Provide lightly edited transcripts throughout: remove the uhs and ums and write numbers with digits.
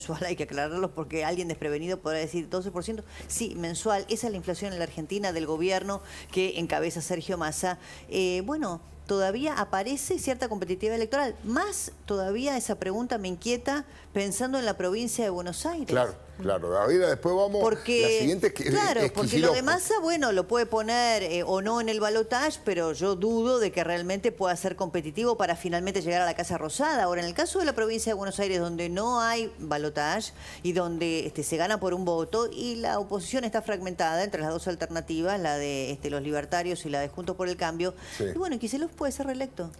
mensual, hay que aclararlo porque alguien desprevenido podrá decir 12%. Sí, mensual. Esa es la inflación en la Argentina del gobierno que encabeza Sergio Massa. Bueno, todavía aparece cierta competitividad electoral. Más todavía esa pregunta me inquieta pensando en la provincia de Buenos Aires. Claro, claro. Ahora después vamos porque, la siguiente que claro, es porque lo de Massa, bueno, lo puede poner o no en el balotaje, pero yo dudo de que realmente pueda ser competitivo para finalmente llegar a la Casa Rosada. Ahora, en el caso de la provincia de Buenos Aires, donde no hay balotaje y donde se gana por un voto y la oposición está fragmentada entre las dos alternativas, la de los libertarios y la de Juntos por el Cambio, sí. Y bueno, Kicillof puede ser reelecto.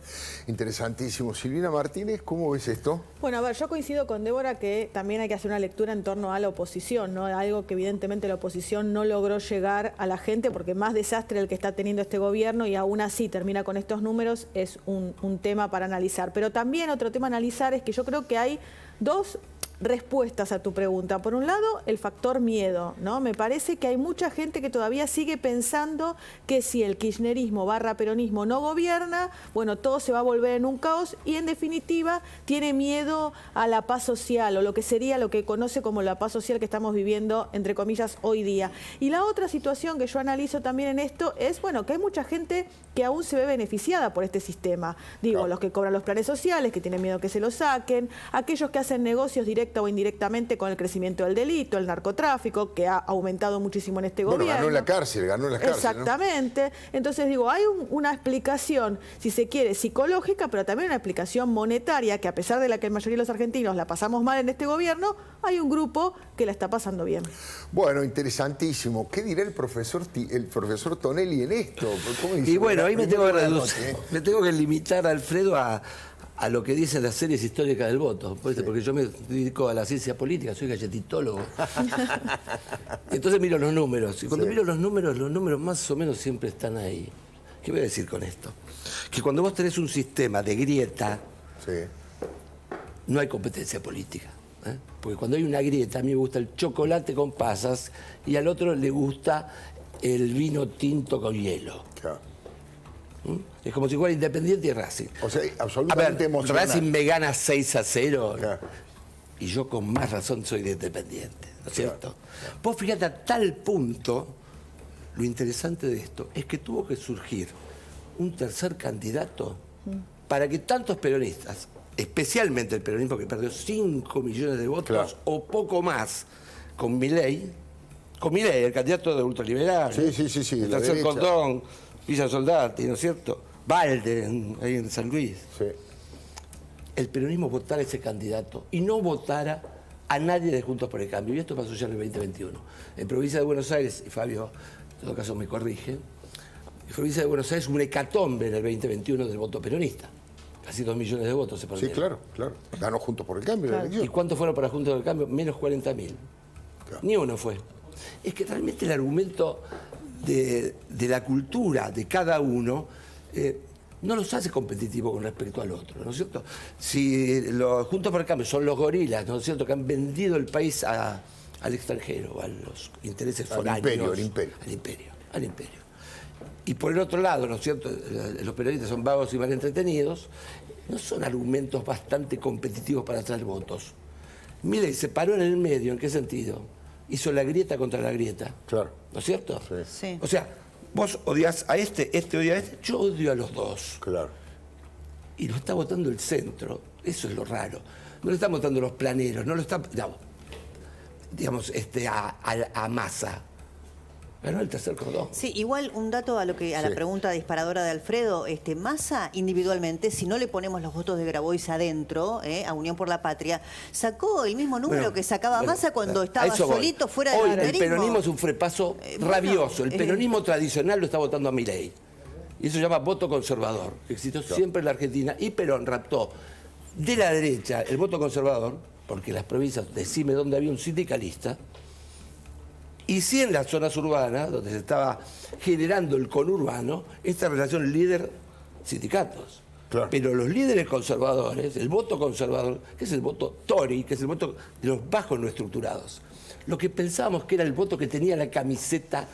Interesantísimo. Silvina Martínez, ¿cómo ves esto? Bueno, a ver, yo coincido con Débora que también hay que hacer una lectura en torno a la oposición, ¿no? Algo que evidentemente la oposición no logró llegar a la gente porque más desastre el que está teniendo este gobierno y aún así termina con estos números es un tema para analizar. Pero también otro tema a analizar es que yo creo que hay dos respuestas a tu pregunta. Por un lado, el factor miedo, ¿no? Me parece que hay mucha gente que todavía sigue pensando que si el kirchnerismo / peronismo no gobierna, bueno, todo se va a volver en un caos y en definitiva tiene miedo a la paz social o lo que sería lo que conoce como la paz social que estamos viviendo, entre comillas, hoy día. Y la otra situación que yo analizo también en esto es, bueno, que hay mucha gente que aún se ve beneficiada por este sistema. Digo, claro, los que cobran los planes sociales, que tienen miedo que se los saquen, aquellos que hacen negocios directa o indirectamente con el crecimiento del delito, el narcotráfico, que ha aumentado muchísimo en este gobierno. Ganó en la cárcel, Exactamente. ¿No? Entonces digo, hay una explicación, si se quiere, psicológica, pero también una explicación monetaria, que a pesar de la que la mayoría de los argentinos la pasamos mal en este gobierno, hay un grupo que la está pasando bien. Bueno, interesantísimo. ¿Qué dirá el profesor Tonelli en esto? Y bueno, ahí me tengo que limitar, Alfredo, a lo que dicen las series históricas del voto, porque yo me dedico a la ciencia política, soy galletitólogo. Entonces miro los números, y cuando miro los números más o menos siempre están ahí. ¿Qué voy a decir con esto? Que cuando vos tenés un sistema de grieta, no hay competencia política. Porque cuando hay una grieta, a mí me gusta el chocolate con pasas y al otro le gusta el vino tinto con hielo. Claro. Es como si fuera Independiente y Racing. O sea, absolutamente emocional. Racing me gana 6-0 y yo con más razón soy de Independiente, ¿no es cierto? Claro. Vos fíjate a tal punto, lo interesante de esto es que tuvo que surgir un tercer candidato para que tantos peronistas, especialmente el peronismo que perdió 5 millones de votos o poco más con Milei, el candidato de ultraliberal, el tercer cordón, Villa Soldati, ¿no es cierto? Valde, ahí en San Luis. Sí. El peronismo votara a ese candidato y no votara a nadie de Juntos por el Cambio. Y esto pasó ya en el 2021. En provincia de Buenos Aires, y Fabio en todo caso me corrige, en provincia de Buenos Aires hubo un hecatombe en el 2021 del voto peronista. Casi 2 millones de votos se perdieron. Sí, claro, claro. Ganó Juntos por el Cambio la elección. ¿Y cuántos fueron para Juntos por el Cambio? Menos 40.000. Claro. Ni uno fue. Es que realmente el argumento de la cultura de cada uno no los hace competitivos con respecto al otro, ¿no es cierto? Si los Juntos por el Cambio son los gorilas, ¿no es cierto?, que han vendido el país al extranjero, a los intereses foráneos. Al imperio. Y por el otro lado, ¿no es cierto?, los periodistas son vagos y mal entretenidos, no son argumentos bastante competitivos para atraer votos. Milei se paró en el medio, ¿en qué sentido? Hizo la grieta contra la grieta. Claro. ¿No es cierto? Sí. O sea, vos odias a este odia a este, yo odio a los dos. Claro. Y lo está votando el centro. Eso es lo raro. No lo están votando los planeros, no lo están... No, digamos, a Massa. Ganó el tercer cordón. Sí, igual un dato a la pregunta disparadora de Alfredo. Massa individualmente, si no le ponemos los votos de Grabois adentro, a Unión por la Patria, sacó el mismo número que sacaba Massa cuando estaba solito fuera del peronismo. Hoy el peronismo es un frepaso rabioso. El peronismo tradicional lo está votando a Milei. Y eso se llama voto conservador, que existió siempre en la Argentina. Y Perón raptó de la derecha el voto conservador, porque las provincias, decime dónde había un sindicalista, y sí en las zonas urbanas, donde se estaba generando el conurbano, esta relación líder-sindicatos. Claro. Pero los líderes conservadores, el voto conservador, que es el voto Tory, que es el voto de los bajos no estructurados, lo que pensábamos que era el voto que tenía la camiseta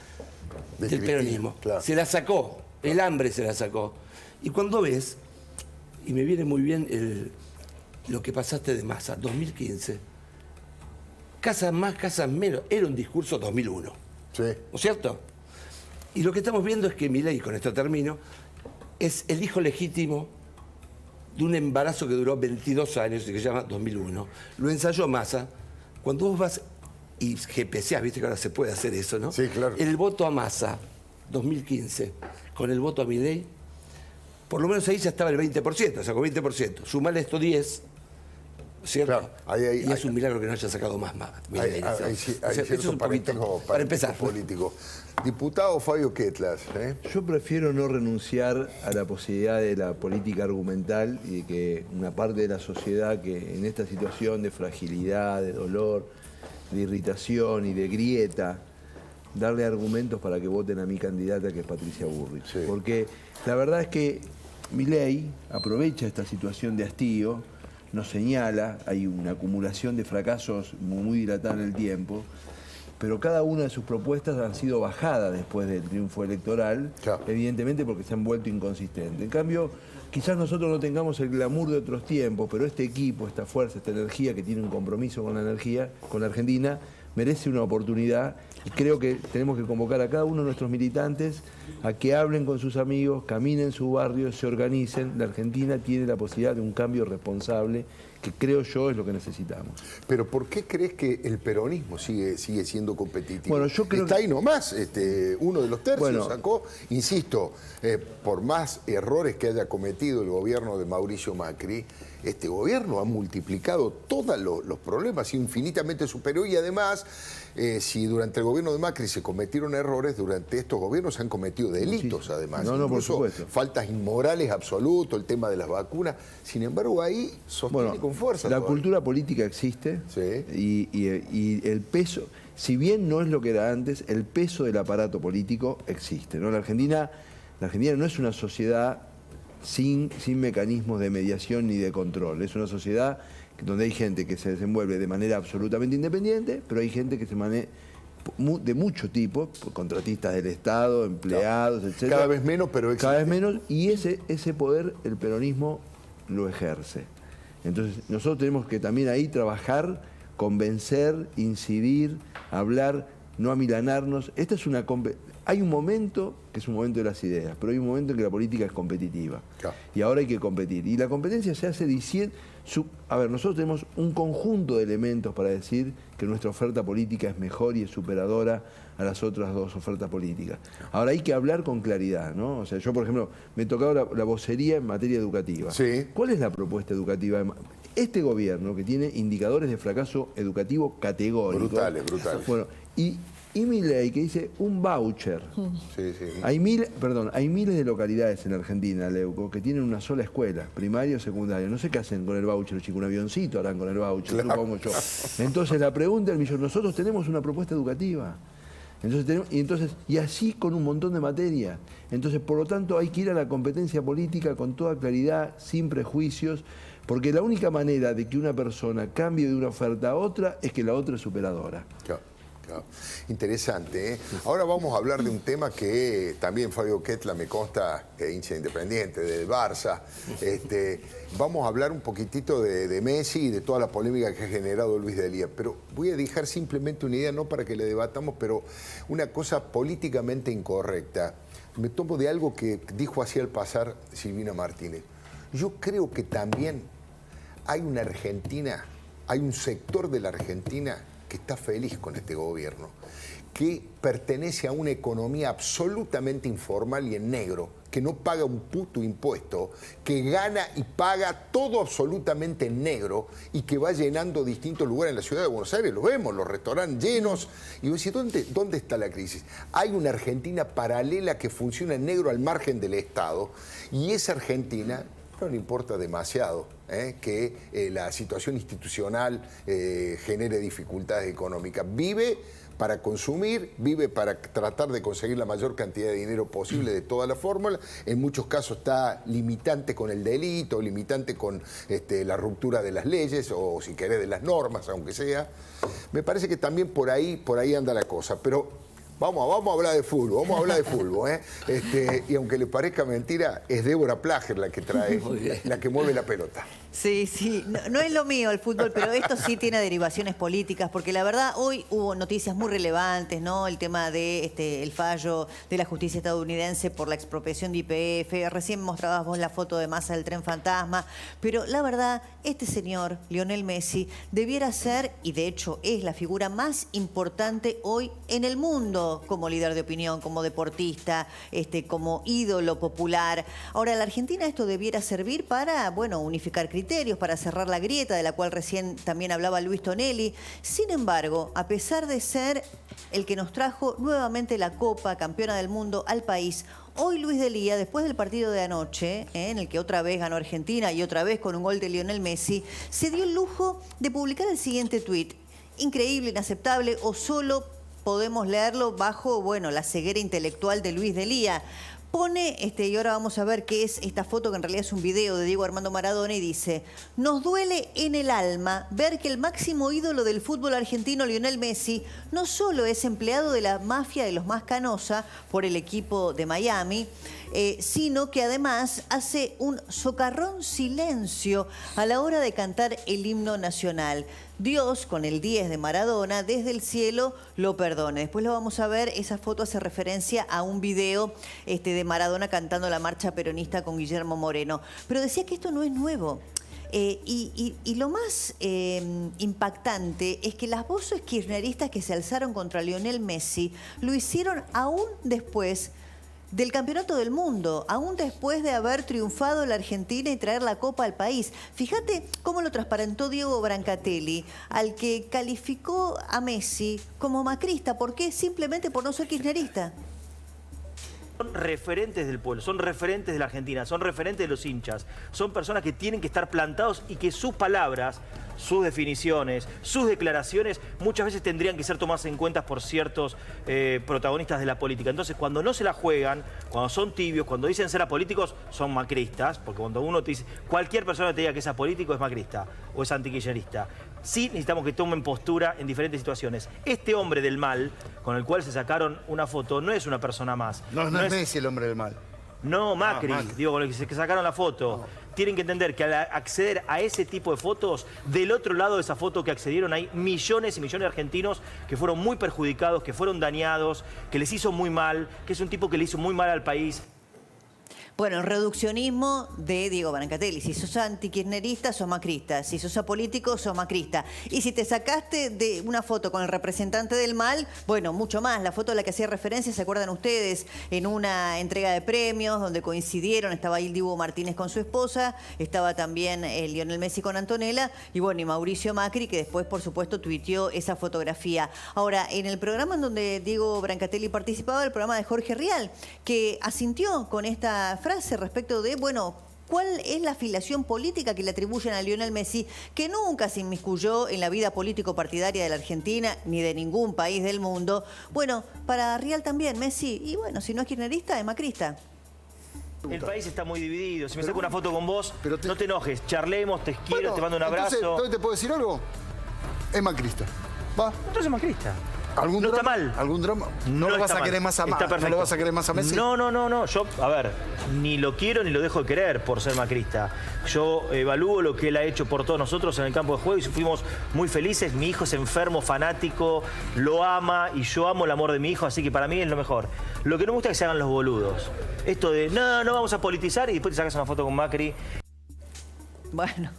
del peronismo, se la sacó, el hambre se la sacó. Y cuando ves, y me viene muy bien lo que pasaste de Massa, 2015, casas más, casas menos. Era un discurso 2001. Sí. ¿No es cierto? Y lo que estamos viendo es que Milei, con esto termino, es el hijo legítimo de un embarazo que duró 22 años y que se llama 2001. Lo ensayó Massa. Cuando vos vas y GPCás, viste que ahora se puede hacer eso, ¿no? Sí, claro. El voto a Massa, 2015, con el voto a Milei, por lo menos ahí ya estaba el 20%, sacó 20%. Sumale esto 10, ¿cierto? Claro, y es un milagro que no haya sacado más Milei. Hay Eso es cierto un poquito, para empezar. político. Diputado Fabio Ketlas, ¿eh? Yo prefiero no renunciar a la posibilidad de la política argumental y de que una parte de la sociedad que en esta situación de fragilidad, de dolor, de irritación y de grieta, darle argumentos para que voten a mi candidata, que es Patricia Bullrich. Sí. Porque la verdad es que Milei aprovecha esta situación de hastío, nos señala, hay una acumulación de fracasos muy dilatada en el tiempo, pero cada una de sus propuestas han sido bajadas después del triunfo electoral, Claro. evidentemente porque se han vuelto inconsistentes. En cambio, quizás nosotros no tengamos el glamour de otros tiempos, pero este equipo, esta fuerza, esta energía que tiene un compromiso con la energía, con la Argentina, merece una oportunidad y creo que tenemos que convocar a cada uno de nuestros militantes a que hablen con sus amigos, caminen su barrio, se organicen. La Argentina tiene la posibilidad de un cambio responsable que creo yo es lo que necesitamos. Pero ¿por qué crees que el peronismo sigue siendo competitivo? Bueno, yo creo Está que- ahí nomás, uno de los tercios Bueno. sacó, insisto, por más errores que haya cometido el gobierno de Mauricio Macri, este gobierno ha multiplicado todos los problemas, infinitamente superior, y además, si durante el gobierno de Macri se cometieron errores, durante estos gobiernos se han cometido delitos, Sí. además. No, por Incluso supuesto. faltas inmorales absoluto, el tema de las vacunas. Sin embargo, ahí sostiene con fuerza. la todavía. cultura política existe Sí. y el peso, si bien no es lo que era antes, el peso del aparato político existe, ¿no? La Argentina no es una sociedad sin mecanismos de mediación ni de control. Es una sociedad donde hay gente que se desenvuelve de manera absolutamente independiente, pero hay gente que se maneja de mucho tipo, contratistas del Estado, empleados, etc. Cada vez menos, pero existe. Cada vez menos, y ese poder el peronismo lo ejerce. Entonces nosotros tenemos que también ahí trabajar, convencer, incidir, hablar, no amilanarnos. Hay un momento que es un momento de las ideas, pero hay un momento en que la política es competitiva. Claro. Y ahora hay que competir. Y la competencia se hace diciendo... nosotros tenemos un conjunto de elementos para decir que nuestra oferta política es mejor y es superadora a las otras dos ofertas políticas. Ahora hay que hablar con claridad, ¿no? O sea, yo, por ejemplo, me he tocado la vocería en materia educativa. Sí. ¿Cuál es la propuesta educativa? Este gobierno, que tiene indicadores de fracaso educativo categóricos. Brutales. Bueno, y Milei, que dice un voucher. Sí. Hay miles de localidades en Argentina, Leuco, que tienen una sola escuela, primaria o secundaria. No sé qué hacen con el voucher, chicos, un avioncito harán con el voucher, Claro. supongo yo. Entonces la pregunta del millón, nosotros tenemos una propuesta educativa. Y así con un montón de materias. Entonces, por lo tanto, hay que ir a la competencia política con toda claridad, sin prejuicios, porque la única manera de que una persona cambie de una oferta a otra es que la otra es superadora. Claro. Interesante, ¿eh? Ahora vamos a hablar de un tema que también Fabio Ketlas me consta que es hincha independiente, del Barça. Vamos a hablar un poquitito de Messi y de toda la polémica que ha generado Luis D'Elia. Pero voy a dejar simplemente una idea, no para que le debatamos, pero una cosa políticamente incorrecta. Me tomo de algo que dijo así al pasar Silvina Martínez. Yo creo que también hay una Argentina, hay un sector de la Argentina que está feliz con este gobierno, que pertenece a una economía absolutamente informal y en negro, que no paga un puto impuesto, que gana y paga todo absolutamente en negro y que va llenando distintos lugares en la ciudad de Buenos Aires. Lo vemos, los restaurantes llenos. Y vos decís, ¿dónde está la crisis? Hay una Argentina paralela que funciona en negro al margen del Estado, y esa Argentina no le importa demasiado que la situación institucional genere dificultades económicas. Vive para consumir, vive para tratar de conseguir la mayor cantidad de dinero posible de toda la fórmula. En muchos casos está limitante con el delito, limitante con la ruptura de las leyes o, si querés, de las normas, aunque sea. Me parece que también por ahí anda la cosa. Pero vamos a hablar de fútbol, Y aunque le parezca mentira, es Débora Plager la que mueve la pelota. Sí, sí, no es lo mío el fútbol, pero esto sí tiene derivaciones políticas, porque la verdad hoy hubo noticias muy relevantes, ¿no? El tema de el fallo de la justicia estadounidense por la expropiación de YPF, recién mostrabas vos la foto de Massa del tren fantasma, pero la verdad, este señor, Lionel Messi, debiera ser, y de hecho es la figura más importante hoy en el mundo, como líder de opinión, como deportista, como ídolo popular. Ahora, en la Argentina esto debiera servir para, bueno, unificar criterios, para cerrar la grieta de la cual recién también hablaba Luis Tonelli. Sin embargo, a pesar de ser el que nos trajo nuevamente la Copa Campeona del Mundo al país, hoy Luis D'Elia, después del partido de anoche, en el que otra vez ganó Argentina y otra vez con un gol de Lionel Messi, se dio el lujo de publicar el siguiente tuit. Increíble, inaceptable, o solo podemos leerlo bajo, bueno, la ceguera intelectual de Luis D'Elia. Pone, y ahora vamos a ver qué es esta foto, que en realidad es un video de Diego Armando Maradona, y dice: nos duele en el alma ver que el máximo ídolo del fútbol argentino, Lionel Messi, no solo es empleado de la mafia de los más Canosa por el equipo de Miami, sino que además hace un socarrón silencio a la hora de cantar el himno nacional. Dios, con el 10 de Maradona, desde el cielo lo perdone. Después lo vamos a ver, esa foto hace referencia a un video de Maradona cantando la marcha peronista con Guillermo Moreno. Pero decía que esto no es nuevo. Y lo más impactante es que las voces kirchneristas que se alzaron contra Lionel Messi lo hicieron aún después del Campeonato del Mundo, aún después de haber triunfado la Argentina y traer la Copa al país. Fíjate cómo lo transparentó Diego Brancatelli, al que calificó a Messi como macrista. ¿Por qué? Simplemente por no ser kirchnerista. Son referentes del pueblo, son referentes de la Argentina, son referentes de los hinchas. Son personas que tienen que estar plantados y que sus palabras, sus definiciones, sus declaraciones, muchas veces tendrían que ser tomadas en cuenta por ciertos protagonistas de la política. Entonces, cuando no se la juegan, cuando son tibios, cuando dicen ser apolíticos, son macristas, porque cuando uno te dice, cualquier persona que te diga que es apolítico es macrista o es antikirchnerista. Sí necesitamos que tomen postura en diferentes situaciones. Este hombre del mal, con el cual se sacaron una foto, no es una persona más. No es Messi el hombre del mal. No, Macri, digo, con el que sacaron la foto. Tienen que entender que al acceder a ese tipo de fotos, del otro lado de esa foto que accedieron hay millones y millones de argentinos que fueron muy perjudicados, que fueron dañados, que les hizo muy mal, que es un tipo que le hizo muy mal al país. Bueno, el reduccionismo de Diego Brancatelli. Si sos antikirchnerista, sos macrista. Si sos apolítico, sos macrista. Y si te sacaste de una foto con el representante del mal, bueno, mucho más. La foto a la que hacía referencia, ¿se acuerdan ustedes? En una entrega de premios donde coincidieron, estaba ahí el Dibu Martínez con su esposa, estaba también Lionel Messi con Antonella, y bueno, y Mauricio Macri, que después, por supuesto, tuiteó esa fotografía. Ahora, en el programa en donde Diego Brancatelli participaba, el programa de Jorge Rial, que asintió con esta frase respecto de, bueno, ¿cuál es la afiliación política que le atribuyen a Lionel Messi, que nunca se inmiscuyó en la vida político-partidaria de la Argentina ni de ningún país del mundo? Bueno, para Rial también, Messi, y bueno, si no es kirchnerista, es macrista. El país está muy dividido. Si me saco una foto con vos, no te enojes, charlemos, te quiero, te mando un abrazo. Entonces, ¿te puedo decir algo? Es macrista. ¿Va? Entonces es macrista. ¿Algún no drama? está mal. ¿Algún drama? No lo vas a querer más a Messi. ¿No lo vas a querer más a Messi? No. Yo, a ver, ni lo quiero ni lo dejo de querer por ser macrista. Yo evalúo lo que él ha hecho por todos nosotros en el campo de juego y fuimos muy felices. Mi hijo es enfermo, fanático, lo ama y yo amo el amor de mi hijo, así que para mí es lo mejor. Lo que no me gusta es que se hagan los boludos. Esto de, no vamos a politizar y después te sacas una foto con Macri. Bueno,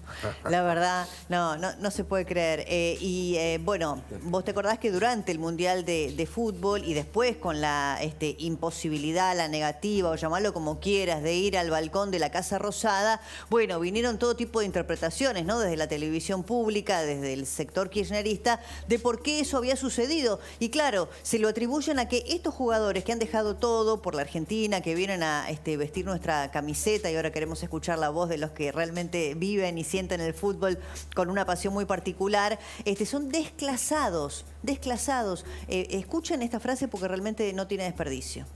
la verdad, no se puede creer. Bueno, vos te acordás que durante el Mundial de Fútbol y después con la imposibilidad, la negativa, o llamarlo como quieras, de ir al balcón de la Casa Rosada, bueno, vinieron todo tipo de interpretaciones, ¿no? Desde la televisión pública, desde el sector kirchnerista, de por qué eso había sucedido. Y claro, se lo atribuyen a que estos jugadores que han dejado todo por la Argentina, que vienen a vestir nuestra camiseta, y ahora queremos escuchar la voz de los que realmente viven y sienten el fútbol con una pasión muy particular, son desclasados. Escuchen esta frase porque realmente no tiene desperdicio.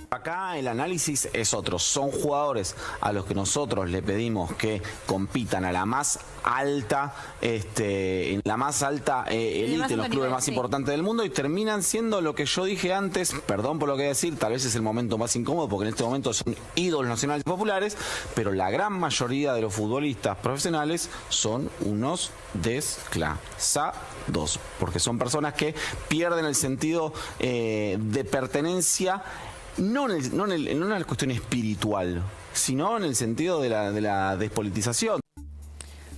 Acá el análisis es otro. Son jugadores a los que nosotros le pedimos que compitan a la más alta, en la más alta elite, en los clubes más importantes del mundo, y terminan siendo lo que yo dije antes, perdón por lo que voy a decir, tal vez es el momento más incómodo porque en este momento son ídolos nacionales y populares, pero la gran mayoría de los futbolistas profesionales son unos desclasados, porque son personas que pierden el sentido de pertenencia. No en una cuestión espiritual, sino en el sentido de la despolitización.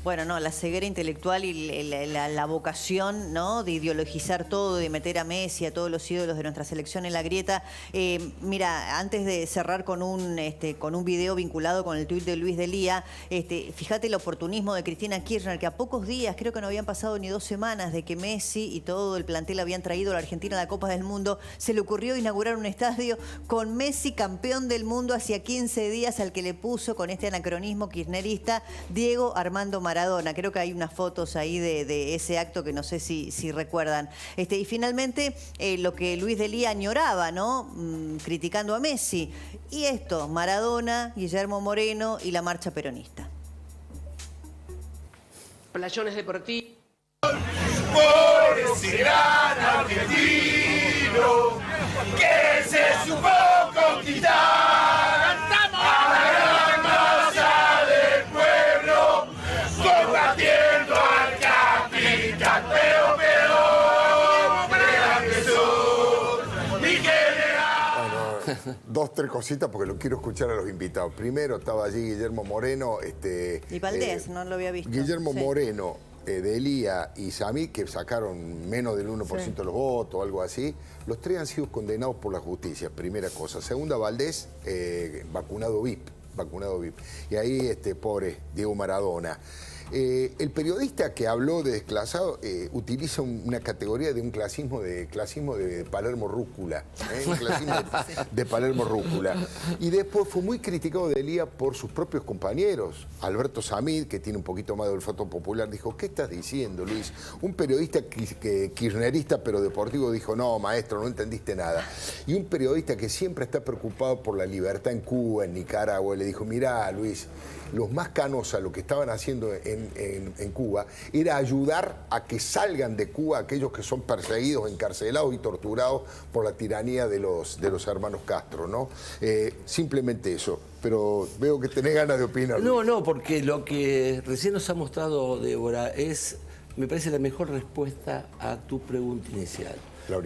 Bueno, no, la ceguera intelectual y la vocación, ¿no?, de ideologizar todo, de meter a Messi, a todos los ídolos de nuestra selección en la grieta. Mira, antes de cerrar con un video vinculado con el tuit de Luis Delía, fíjate el oportunismo de Cristina Kirchner, que a pocos días, creo que no habían pasado ni 2 semanas de que Messi y todo el plantel habían traído a la Argentina a la Copa del Mundo, se le ocurrió inaugurar un estadio con Messi campeón del mundo hacía 15 días, al que le puso, con este anacronismo kirchnerista, Diego Armando Maradona. Creo que hay unas fotos ahí de ese acto que no sé si recuerdan. Y finalmente, lo que Luis Delía añoraba, ¿no?, criticando a Messi. Y esto, Maradona, Guillermo Moreno y la marcha peronista. Playones deportivos. Por ese gran argentino que se supo conquistar. Dos, tres cositas porque lo quiero escuchar a los invitados. Primero estaba allí Guillermo Moreno. Y Valdés, no lo había visto. Guillermo sí. Moreno, Delía y Samir, que sacaron menos del 1% de los votos o algo así. Los 3 han sido condenados por la justicia, primera cosa. Segunda, Valdés, vacunado VIP. Y ahí, pobre Diego Maradona. El periodista que habló de desclasado utiliza una categoría de un clasismo de Palermo Rúcula, un clasismo de Palermo Rúcula. Y después fue muy criticado de Elía por sus propios compañeros. Alberto Samid, que tiene un poquito más de olfato popular, dijo: ¿qué estás diciendo, Luis? Un periodista kirchnerista pero deportivo dijo: no, maestro, no entendiste nada. Y un periodista que siempre está preocupado por la libertad en Cuba, en Nicaragua, le dijo: mirá, Luis, los más canosa lo que estaban haciendo en Cuba era ayudar a que salgan de Cuba aquellos que son perseguidos, encarcelados y torturados por la tiranía de los hermanos Castro, ¿no? Simplemente eso. Pero veo que tenés ganas de opinar. No, porque lo que recién nos ha mostrado Débora me parece la mejor respuesta a tu pregunta inicial.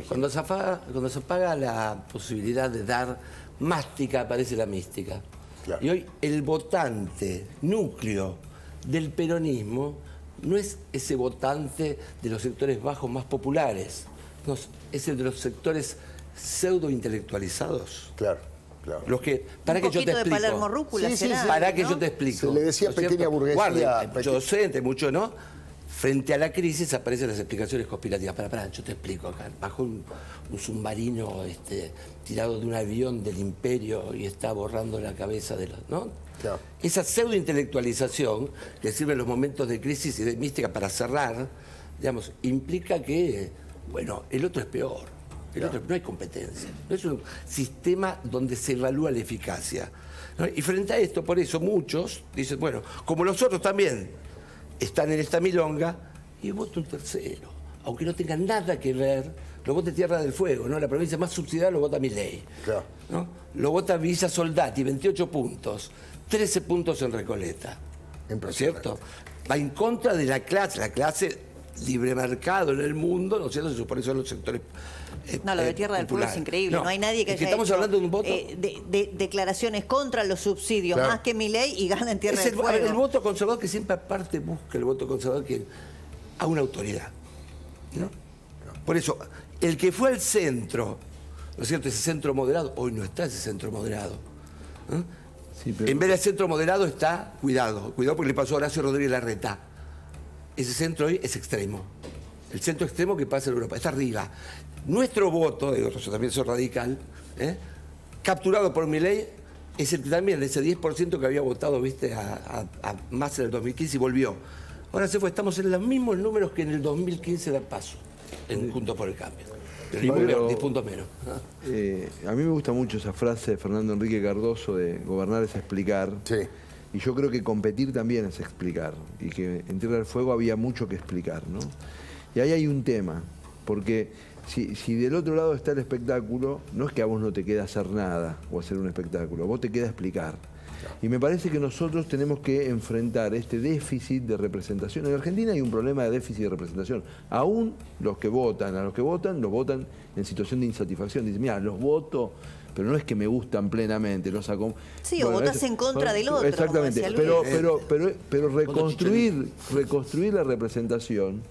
Cuando se apaga la posibilidad de dar mástica, aparece la mística. Claro. Y hoy el votante núcleo del peronismo no es ese votante de los sectores bajos más populares, no, es el de los sectores pseudo-intelectualizados. Claro. Los que, para que yo te explico. De Palermo Rúcula, sí, para que yo te explico. Se le decía pequeña burguesía. Docente, mucho no. Frente a la crisis aparecen las explicaciones conspirativas. Pará, yo te explico acá. Bajó un submarino tirado de un avión del imperio y está borrando la cabeza de los... ¿no? Claro. Esa pseudointelectualización que sirve en los momentos de crisis y de mística para cerrar, digamos, implica que, bueno, el otro es peor. No hay competencia. No es un sistema donde se evalúa la eficacia, ¿no? Y frente a esto, por eso muchos dicen, bueno, como los otros también están en esta milonga, y voto un tercero, aunque no tenga nada que ver, lo vota Tierra del Fuego, ¿no? La provincia más subsidiada lo vota Milei, claro, ¿no? Lo vota Villa Soldati, 28 puntos, 13 puntos en Recoleta, ¿no es cierto? Va en contra de la clase libre mercado en el mundo, ¿no es cierto? Se supone que son los sectores no, lo de Tierra del Fuego es increíble. No hay nadie que haya estamos hecho hablando de un voto declaraciones contra los subsidios, claro, más que Milei, y gana en Tierra del Fuego. El voto conservador, que siempre aparte busca el voto conservador que a una autoridad, ¿no? Por eso, el que fue al centro, ¿no es cierto? Ese centro moderado, hoy no está ese centro moderado, ¿no? Sí, pero... En vez del centro moderado está, cuidado porque le pasó a Horacio Rodríguez Larreta. Ese centro hoy es extremo. El centro extremo que pasa en Europa, está arriba. Nuestro voto, yo también soy radical, capturado por Milei, es el que también, ese 10% que había votado, viste, a Massa en el 2015 y volvió. Ahora se fue, estamos en los mismos números que en el 2015 del paso, en Juntos por el Cambio. Pero, 10 puntos menos. A mí me gusta mucho esa frase de Fernando Enrique Cardoso de gobernar es explicar. Sí. Y yo creo que competir también es explicar. Y que en Tierra del Fuego había mucho que explicar, ¿no? Y ahí hay un tema, porque si del otro lado está el espectáculo, no es que a vos no te queda hacer nada o hacer un espectáculo, a vos te queda explicar. Y me parece que nosotros tenemos que enfrentar este déficit de representación. En Argentina hay un problema de déficit de representación. Aún a los que votan, los votan en situación de insatisfacción. Dicen, mira, los voto, pero no es que me gustan plenamente, los acompaño. Sí, o votás en contra del otro. Exactamente, pero reconstruir la representación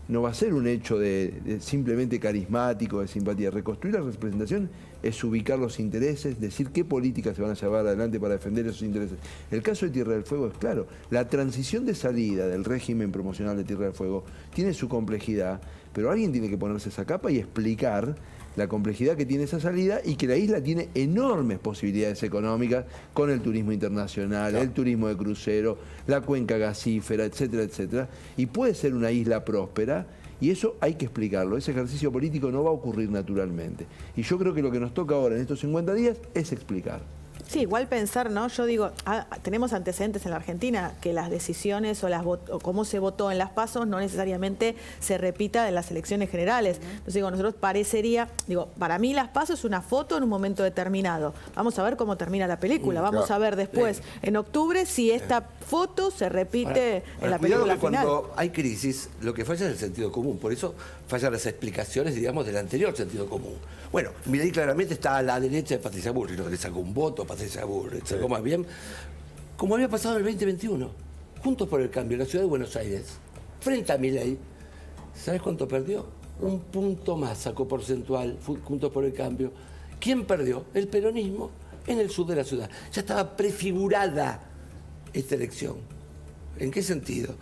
no va a ser un hecho de simplemente carismático, de simpatía. Reconstruir la representación es ubicar los intereses, decir qué políticas se van a llevar adelante para defender esos intereses. El caso de Tierra del Fuego es claro. La transición de salida del régimen promocional de Tierra del Fuego tiene su complejidad, pero alguien tiene que ponerse esa capa y explicar la complejidad que tiene esa salida y que la isla tiene enormes posibilidades económicas con el turismo internacional, el turismo de crucero, la cuenca gasífera, etcétera, etcétera. Y puede ser una isla próspera y eso hay que explicarlo. Ese ejercicio político no va a ocurrir naturalmente. Y yo creo que lo que nos toca ahora en estos 50 días es explicar. Sí, igual pensar, ¿no? Yo digo, tenemos antecedentes en la Argentina que las decisiones o cómo se votó en las PASO no necesariamente se repita en las elecciones generales. Entonces digo, nosotros para mí las PASO es una foto en un momento determinado. Vamos a ver cómo termina la película. Vamos a ver después, en octubre, si esta foto se repite en la película final. Cuando hay crisis, lo que falla es el sentido común. Por eso fallan las explicaciones, digamos, del anterior sentido común. Bueno, Milei claramente está a la derecha de Patricia Bullrich, le sacó un voto a Patricia Bullrich, sacó más bien, como había pasado en el 2021. Juntos por el Cambio, en la ciudad de Buenos Aires, frente a Milei, ¿sabes cuánto perdió? Un punto más sacó porcentual, Juntos por el Cambio. ¿Quién perdió? El peronismo en el sur de la ciudad. Ya estaba prefigurada esta elección. ¿En qué sentido?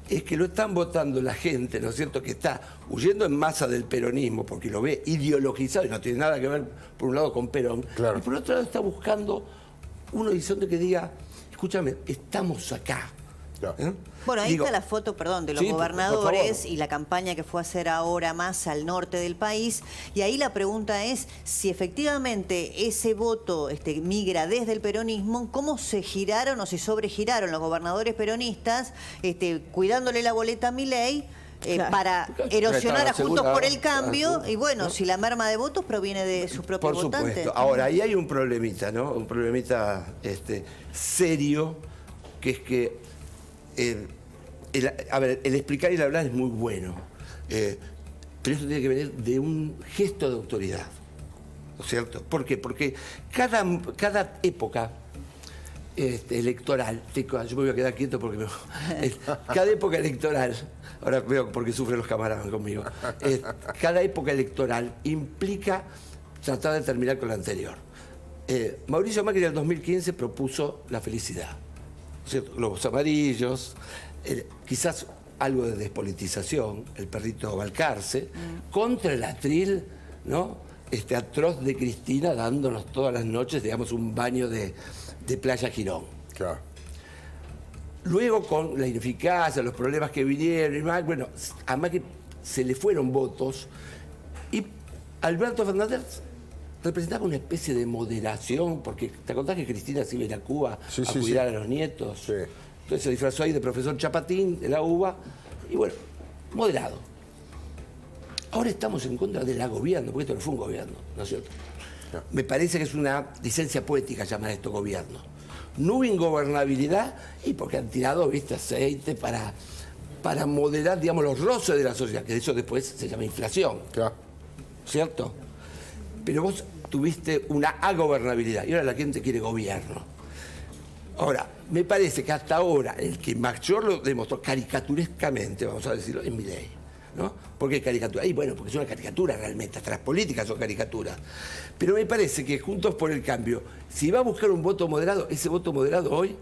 Es que lo están votando la gente, ¿no es cierto?, que está huyendo en masa del peronismo porque lo ve ideologizado y no tiene nada que ver, por un lado, con Perón. Claro. Y por otro lado está buscando un horizonte que diga, escúchame, estamos acá. Claro. Bueno, ahí está la foto, de los sí, gobernadores y la campaña que fue a hacer ahora más al norte del país. Y ahí la pregunta es si efectivamente ese voto migra desde el peronismo, ¿cómo se giraron o se sobregiraron los gobernadores peronistas cuidándole la boleta a Milei? Para erosionar a Juntos por el Cambio, y bueno, si la merma de votos proviene de sus propios votantes. Por supuesto. Ahora, ahí hay un problemita, ¿no? Un problemita serio, que es que el explicar y el hablar es muy bueno, pero esto tiene que venir de un gesto de autoridad, ¿no es cierto? ¿Por qué? Porque cada época electoral, yo me voy a quedar quieto porque cada época electoral, ahora veo por qué sufren los camaradas conmigo, cada época electoral implica tratar de terminar con la anterior. Mauricio Macri en el 2015 propuso la felicidad, ¿cierto? Globos amarillos, quizás algo de despolitización, el perrito Balcarce, contra el atril, ¿no? Atroz de Cristina dándonos todas las noches, digamos, un baño de Playa Girón. Claro. Luego, con la ineficacia, los problemas que vinieron y más, bueno, a Macri se le fueron votos y Alberto Fernández representaba una especie de moderación, porque te acordás que Cristina se iba a ir a Cuba a cuidar a los nietos. Sí. Entonces se disfrazó ahí de profesor Chapatín, de la UBA, y bueno, moderado. Ahora estamos en contra de la gobierno, porque esto no fue un gobierno, ¿no es cierto? No. Me parece que es una licencia poética llamar esto gobierno. No hubo ingobernabilidad y porque han tirado, aceite para moderar, digamos, los roces de la sociedad, que eso después se llama inflación. Claro. ¿Cierto? Pero vos tuviste una agobernabilidad y ahora la gente quiere gobierno. Ahora, me parece que hasta ahora el que mayor lo demostró caricaturescamente, vamos a decirlo, es Milei, ¿no? ¿Por qué caricatura? Y bueno, porque es una caricatura realmente, hasta las políticas son caricaturas. Pero me parece que Juntos por el Cambio, si va a buscar un voto moderado, ese voto moderado hoy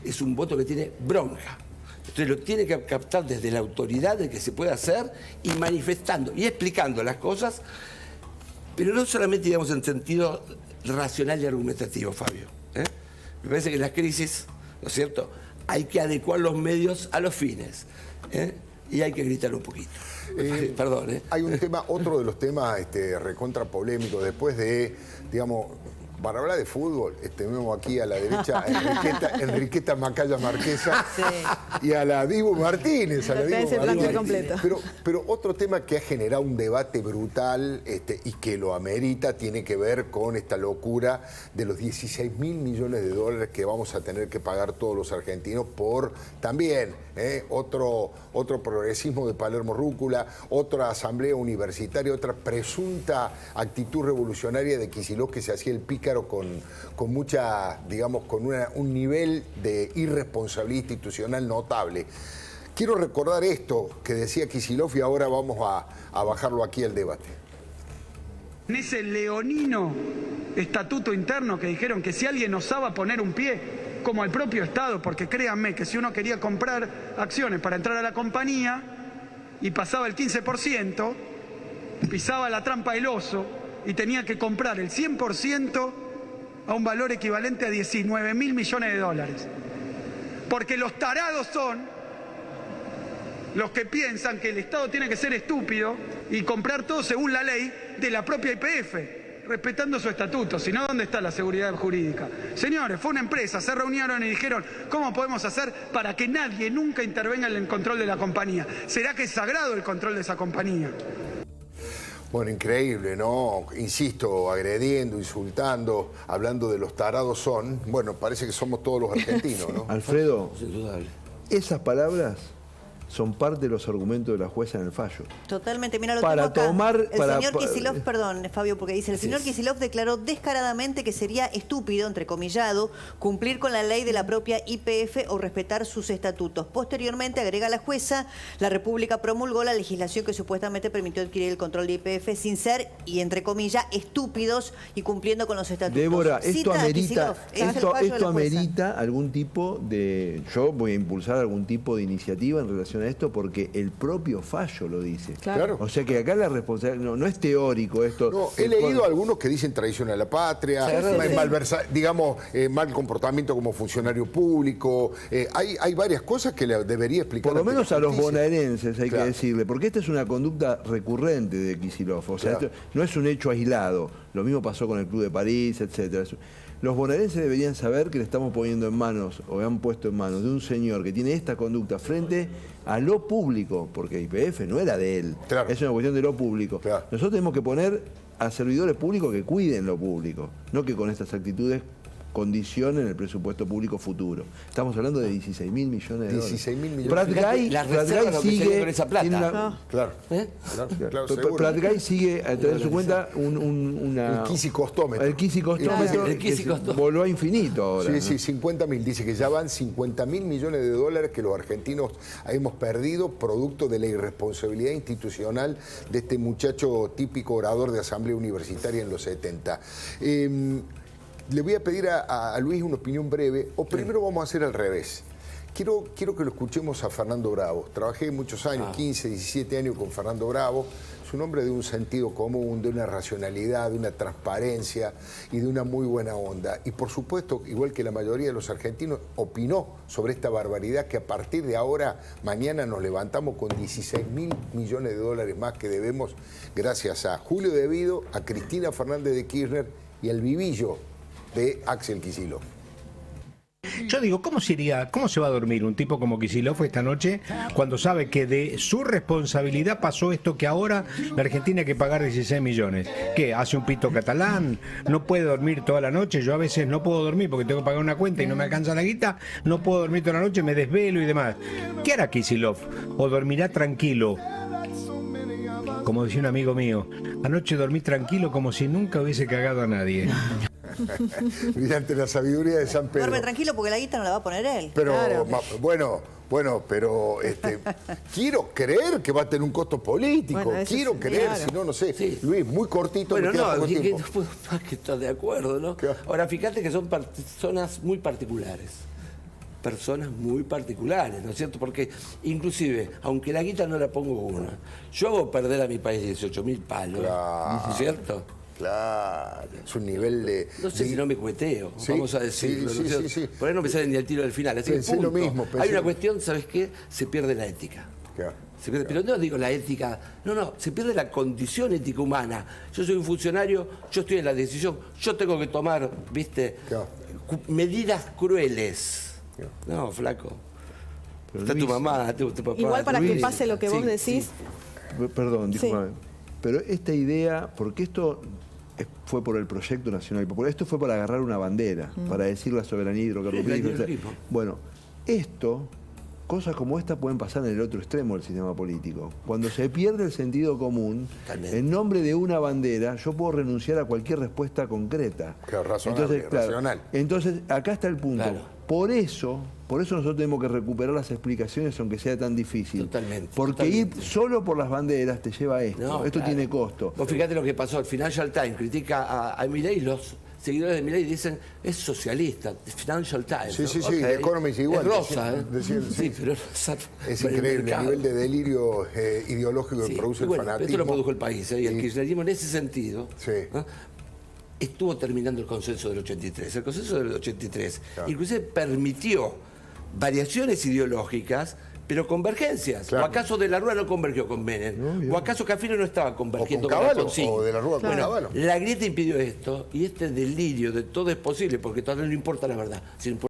es un voto que tiene bronca. Entonces lo tiene que captar desde la autoridad de que se puede hacer y manifestando y explicando las cosas, pero no solamente, digamos, en sentido racional y argumentativo, Fabio. Me parece que en las crisis, ¿no es cierto?, hay que adecuar los medios a los fines. y hay que gritar un poquito. Perdón, ¿eh? Hay un tema, otro de los temas recontra polémicos, después de, digamos, para hablar de fútbol, vemos aquí a la derecha Enriqueta Macaya Marquesa y a la Dibu Martínez. Pero otro tema que ha generado un debate brutal y que lo amerita tiene que ver con esta locura de los 16.000 millones de dólares que vamos a tener que pagar todos los argentinos por también otro progresismo de Palermo Rúcula, otra asamblea universitaria, otra presunta actitud revolucionaria de Kicillof que se hacía el pícaro con mucha, digamos, con un nivel de irresponsabilidad institucional notable. Quiero recordar esto que decía Kicillof y ahora vamos a bajarlo aquí al debate. En ese leonino estatuto interno que dijeron que si alguien osaba poner un pie, como al propio Estado, porque créanme que si uno quería comprar acciones para entrar a la compañía y pasaba el 15%, pisaba la trampa del oso y tenía que comprar el 100% a un valor equivalente a 19.000 millones de dólares. Porque los tarados son los que piensan que el Estado tiene que ser estúpido y comprar todo según la ley de la propia YPF, respetando su estatuto. Si no, ¿dónde está la seguridad jurídica? Señores, fue una empresa, se reunieron y dijeron, ¿cómo podemos hacer para que nadie nunca intervenga en el control de la compañía? ¿Será que es sagrado el control de esa compañía? Bueno, increíble, ¿no? Insisto, agrediendo, insultando, hablando de los tarados son. Bueno, parece que somos todos los argentinos, ¿no? Alfredo, esas palabras son parte de los argumentos de la jueza en el fallo. Totalmente, mira, lo para tengo acá. tomar, el señor Kicillof, perdón, Fabio, porque dice, el señor Kicillof declaró descaradamente que sería estúpido, entrecomillado, cumplir con la ley de la propia YPF o respetar sus estatutos. Posteriormente, agrega la jueza, la República promulgó la legislación que supuestamente permitió adquirir el control de YPF sin ser, y entre comillas, estúpidos y cumpliendo con los estatutos. Débora, esto amerita, esto amerita algún tipo de... Yo voy a impulsar algún tipo de iniciativa en relación a esto porque el propio fallo lo dice. Claro. O sea que acá la responsabilidad no es teórico esto. No, he leído algunos que dicen traición a la patria, mal comportamiento como funcionario público. Hay varias cosas que le debería explicar. Por lo menos a los bonaerenses hay que decirle, porque esta es una conducta recurrente de Kicillof. O sea, esto no es un hecho aislado. Lo mismo pasó con el Club de París, etcétera. Los bonaerenses deberían saber que le estamos poniendo en manos, o han puesto en manos de un señor que tiene esta conducta frente a lo público, porque YPF no era de él, es una cuestión de lo público. Nosotros tenemos que poner a servidores públicos que cuiden lo público, no que con estas actitudes condicionen el presupuesto público futuro. Estamos hablando de 16.000 millones de dólares. 16.000 millones. Prat sigue con esa plata. Prat Guy sigue a través de su cuenta el quisicostómetro. El quisicostómetro voló a infinito ahora. Sí, 50.000. Dice que ya van 50.000 millones de dólares que los argentinos hemos perdido producto de la irresponsabilidad institucional de este muchacho típico orador de asamblea universitaria en los 70. Le voy a pedir a Luis una opinión breve, o primero vamos a hacer al revés. Quiero que lo escuchemos a Fernando Bravo. Trabajé muchos años, 15, 17 años con Fernando Bravo. Es un hombre de un sentido común, de una racionalidad, de una transparencia y de una muy buena onda. Y por supuesto, igual que la mayoría de los argentinos, opinó sobre esta barbaridad que a partir de ahora, mañana nos levantamos con 16.000 millones de dólares más que debemos gracias a Julio De Vido, a Cristina Fernández de Kirchner y al vivillo de Axel Kicillof. Yo digo, ¿cómo se va a dormir un tipo como Kicillof esta noche cuando sabe que de su responsabilidad pasó esto que ahora la Argentina hay que pagar 16 millones? ¿Qué? ¿Hace un pito catalán? ¿No puede dormir toda la noche? Yo a veces no puedo dormir porque tengo que pagar una cuenta y no me alcanza la guita. No puedo dormir toda la noche, me desvelo y demás. ¿Qué hará Kicillof? ¿O dormirá tranquilo? Como decía un amigo mío, anoche dormí tranquilo como si nunca hubiese cagado a nadie. Mediante la sabiduría de San Pedro. Duerme tranquilo porque la guita no la va a poner él. Pero pero quiero creer que va a tener un costo político. Quiero creer, si no, no sé. Sí. Luis, muy cortito. Bueno, no puedo más que estar de acuerdo, ¿no? Ahora, fíjate que son personas muy particulares. Personas muy particulares, ¿no es cierto? Porque inclusive, aunque la guita no la pongo una, yo hago perder a mi país 18.000 palos, ¿no es cierto? Claro, es un nivel de... No sé si no me cueteo, vamos a decirlo. Sí. Por ahí no me salen ni al tiro del final. Así pensé que lo mismo. Hay una cuestión, ¿sabes qué? Se pierde la ética. Claro. Se pierde, pero no digo la ética, no, se pierde la condición ética humana. Yo soy un funcionario, yo estoy en la decisión, yo tengo que tomar, ¿viste? Medidas crueles. No, flaco. Pero Está Luis, tu mamá, tu papá. Igual para Luis, que pase lo que vos decís, Sí. Perdón, Sí. discúlpame. Pero esta idea, porque esto fue por el proyecto nacional popular, esto fue para agarrar una bandera, para decir la soberanía hidrocarburífera. Bueno, cosas como esta pueden pasar en el otro extremo del sistema político. Cuando se pierde el sentido común, en nombre de una bandera, yo puedo renunciar a cualquier respuesta concreta. Claro, razonable, racional. Entonces, acá está el punto. Claro. Por eso nosotros tenemos que recuperar las explicaciones, aunque sea tan difícil. Totalmente. Porque ir solo por las banderas te lleva a esto. No, esto claro. tiene costo. Vos fíjate lo que pasó. El Financial Times critica a Milei y los seguidores de Milei dicen es socialista. Financial Times. Sí, ¿no? sí, sí. Okay. The Economist igual. Es rosa, ¿eh? Sí, pero es increíble el nivel de delirio ideológico que produce el bueno, fanatismo. esto lo produjo el país, ¿eh? Y el kirchnerismo en ese sentido Sí. estuvo terminando el consenso del 83. El consenso del 83 inclusive permitió variaciones ideológicas, pero convergencias. Claro. ¿O acaso De la Rúa no convergió con Menem? ¿O acaso Cafino no estaba convergiendo O con Cavallo, Alfonsín? o De la Rúa con Cavallo. La grieta impidió esto, y este delirio de todo es posible, porque todavía no importa la verdad, sino